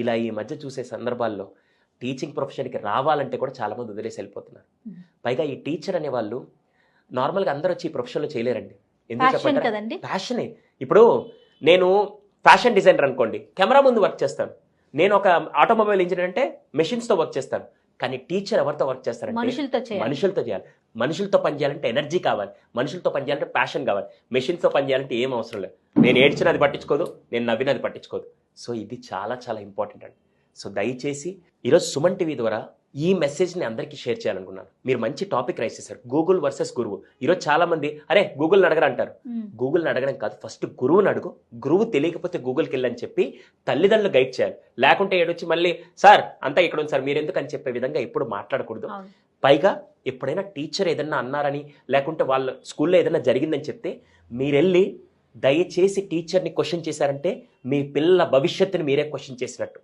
ఇలా ఈ మధ్య చూసే సందర్భాల్లో టీచింగ్ ప్రొఫెషన్కి రావాలంటే కూడా చాలామంది వదిలేసి వెళ్ళిపోతున్నారు. పైగా ఈ టీచర్ అనే వాళ్ళు నార్మల్గా అందరూ వచ్చి ఈ ప్రొఫెషన్లో చేయలేరండి. ఎందుకు ప్యాషన్ చెప్పండి? కదండి. ప్యాషనే. ఇప్పుడు నేను ఫ్యాషన్ డిజైనర్ అనుకోండి, కెమెరా ముందు వర్క్ చేస్తాను. నేను ఒక ఆటోమొబైల్ ఇంజనీర్ అంటే మెషిన్స్తో వర్క్ చేస్తాను. కానీ టీచర్ ఎవరితో వర్క్ చేస్తారంటే మనుషులతో చేయాలి. మనుషులతో చేయాలి. మనుషులతో పని చేయాలంటే ఎనర్జీ కావాలి, మనుషులతో పని చేయాలంటే ప్యాషన్ కావాలి. మెషిన్స్తో పని చేయాలంటే ఏం అవసరం లేదు. నేను ఏడ్చినది పట్టించుకోదు, నేను నవ్వినది పట్టించుకోదు. సో ఇది చాలా చాలా ఇంపార్టెంట్ అండి. సో దయచేసి ఈరోజు సుమన్ టీవీ ద్వారా ఈ మెసేజ్ని అందరికీ షేర్ చేయాలనుకున్నాను. మీరు మంచి టాపిక్ రైస్ చేశారు, గూగుల్ వర్సెస్ గురువు. ఈరోజు చాలా మంది అరే గూగుల్ని అడగరా అంటారు. గూగుల్ని అడగడం కాదు, ఫస్ట్ గురువుని అడుగు. గురువు తెలియకపోతే గూగుల్కి వెళ్ళని చెప్పి తల్లిదండ్రులు గైడ్ చేయాలి. లేకుంటే ఏడొచ్చి మళ్ళీ సార్ అంతా ఇక్కడ ఉంది సార్ మీరెందుకు అని చెప్పే విధంగా ఎప్పుడు మాట్లాడకూడదు. పైగా ఎప్పుడైనా టీచర్ ఏదన్నా అన్నారని లేకుంటే వాళ్ళ స్కూల్లో ఏదైనా జరిగిందని చెప్తే మీరెళ్ళి దయచేసి టీచర్ని క్వశ్చన్ చేశారంటే మీ పిల్లల భవిష్యత్తుని మీరే క్వశ్చన్ చేసినట్టు.